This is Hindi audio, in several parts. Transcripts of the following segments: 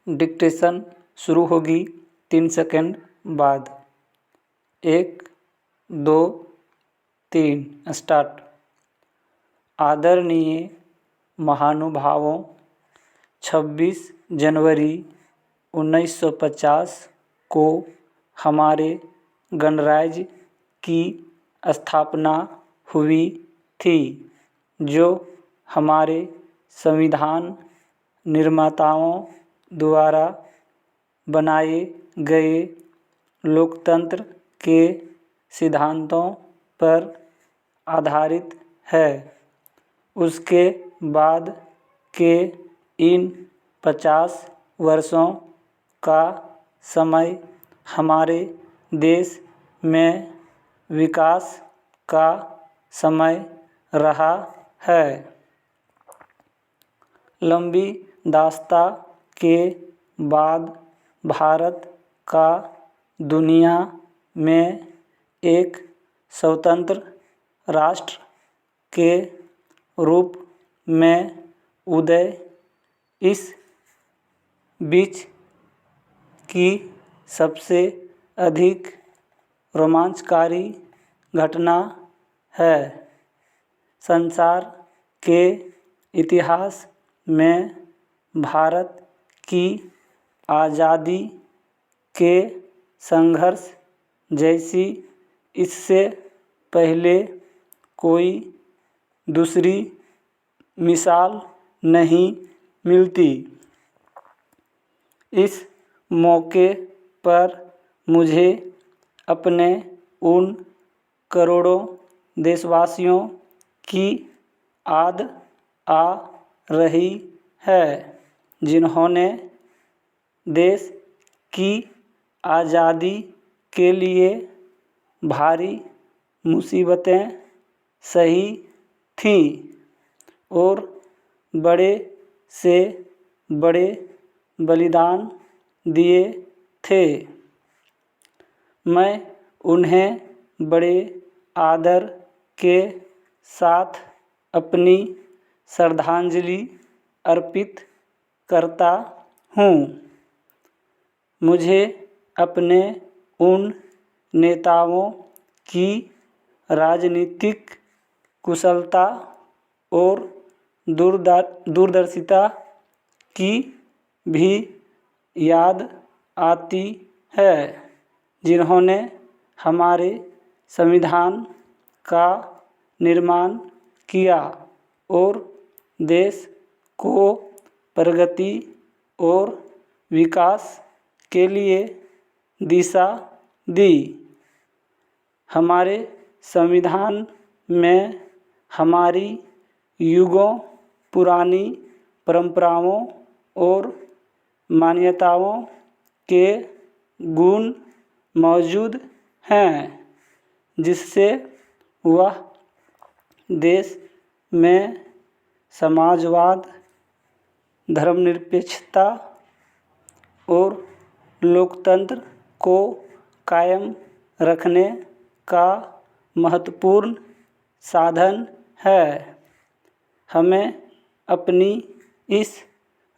डिक्टेशन शुरू होगी 3 सेकंड बाद। 1 2 3 स्टार्ट। आदरणीय महानुभावों, 26 जनवरी 1950 को हमारे गणराज्य की स्थापना हुई थी, जो हमारे संविधान निर्माताओं द्वारा बनाए गए लोकतंत्र के सिद्धांतों पर आधारित है। उसके बाद के इन 50 वर्षों का समय हमारे देश में विकास का समय रहा है। लंबी दास्तां के बाद भारत का दुनिया में एक स्वतंत्र राष्ट्र के रूप में उदय इस बीच की सबसे अधिक रोमांचकारी घटना है। संसार के इतिहास में भारत की आज़ादी के संघर्ष जैसी इससे पहले कोई दूसरी मिसाल नहीं मिलती। इस मौके पर मुझे अपने उन करोड़ों देशवासियों की याद आ रही है जिन्होंने देश की आज़ादी के लिए भारी मुसीबतें सही थीं और बड़े से बड़े बलिदान दिए थे। मैं उन्हें बड़े आदर के साथ अपनी श्रद्धांजलि अर्पित करता हूँ। मुझे अपने उन नेताओं की राजनीतिक कुशलता और दूरदर्शिता की भी याद आती है, जिन्होंने हमारे संविधान का निर्माण किया और देश को प्रगति और विकास के लिए दिशा दी। हमारे संविधान में हमारी युगों पुरानी परंपराओं और मान्यताओं के गुण मौजूद हैं, जिससे वह देश में समाजवाद, धर्मनिरपेक्षता और लोकतंत्र को कायम रखने का महत्वपूर्ण साधन है। हमें अपनी इस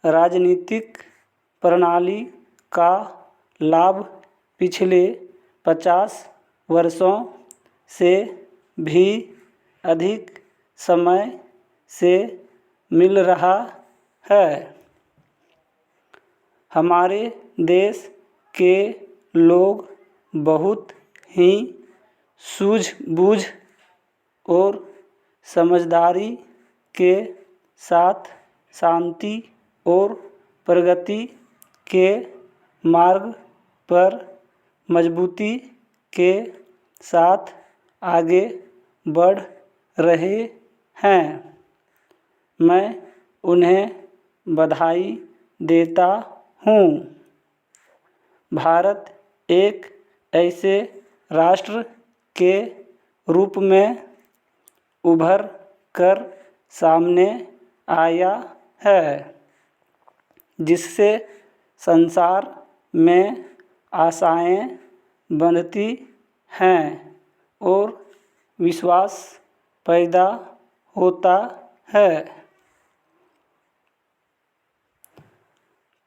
राजनीतिक प्रणाली का लाभ पिछले 50 वर्षों से भी अधिक समय से मिल रहा है। हमारे देश के लोग बहुत ही सूझबूझ और समझदारी के साथ शांति और प्रगति के मार्ग पर मजबूती के साथ आगे बढ़ रहे हैं। मैं उन्हें बधाई देता हूँ। भारत एक ऐसे राष्ट्र के रूप में उभर कर सामने आया है जिससे संसार में आशाएं बनती हैं और विश्वास पैदा होता है।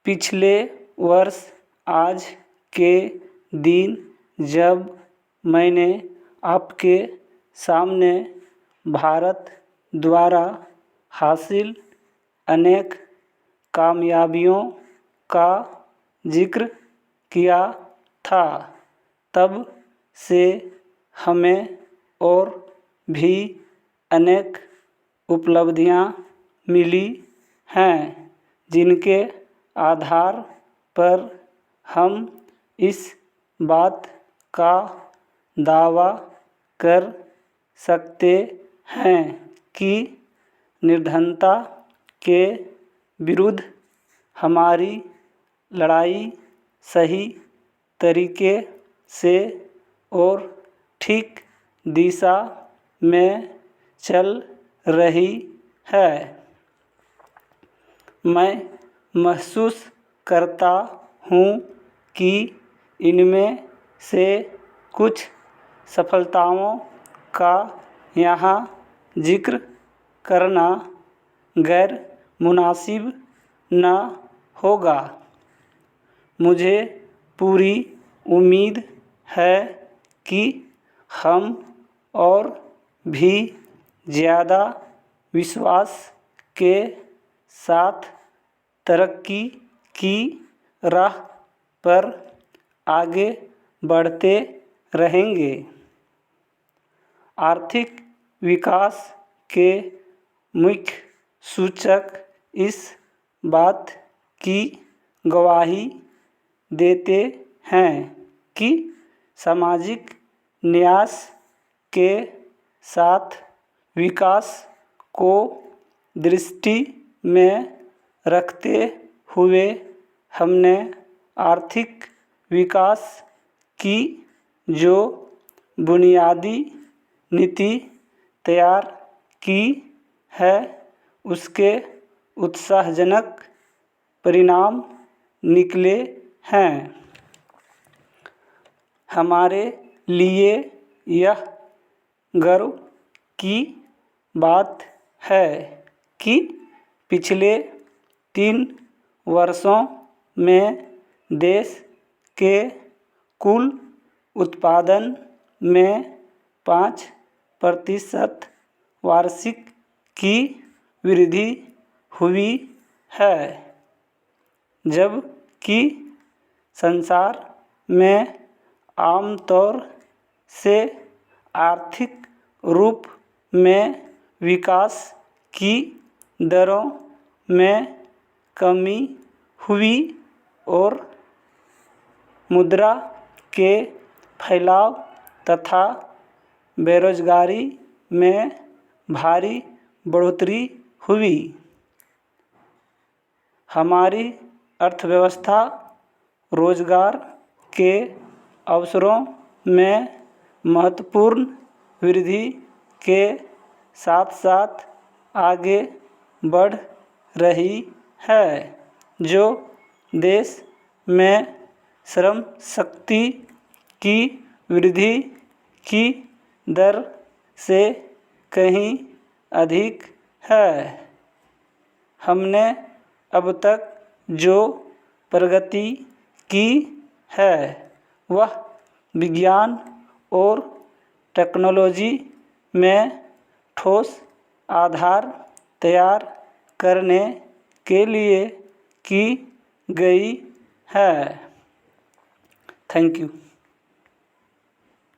पिछले वर्ष आज के दिन जब मैंने आपके सामने भारत द्वारा हासिल अनेक कामयाबियों का जिक्र किया था, तब से हमें और भी अनेक उपलब्धियां मिली हैं, जिनके आधार पर हम इस बात का दावा कर सकते हैं कि निर्धनता के विरुद्ध हमारी लड़ाई सही तरीके से और ठीक दिशा में चल रही है। मैं महसूस करता हूँ कि इनमें से कुछ सफलताओं का यहाँ जिक्र करना गैर मुनासिब न होगा। मुझे पूरी उम्मीद है कि हम और भी ज़्यादा विश्वास के साथ तरक्की की राह पर आगे बढ़ते रहेंगे। आर्थिक विकास के मुख्य सूचक इस बात की गवाही देते हैं कि सामाजिक न्याय के साथ विकास को दृष्टि में रखते हुए हमने आर्थिक विकास की जो बुनियादी नीति तैयार की है, उसके उत्साहजनक परिणाम निकले हैं। हमारे लिए यह गर्व की बात है कि पिछले 3 वर्षों में देश के कुल उत्पादन में 5% वार्षिक की वृद्धि हुई है, जबकि संसार में आमतौर से आर्थिक रूप में विकास की दरों में कमी हुई और मुद्रा के फैलाव तथा बेरोजगारी में भारी बढ़ोतरी हुई। हमारी अर्थव्यवस्था रोजगार के अवसरों में महत्वपूर्ण वृद्धि के साथ साथ आगे बढ़ रही है, जो देश में श्रम शक्ति की वृद्धि की दर से कहीं अधिक है। हमने अब तक जो प्रगति की है वह विज्ञान और टेक्नोलॉजी में ठोस आधार तैयार करने के लिए की गई है। Thank you.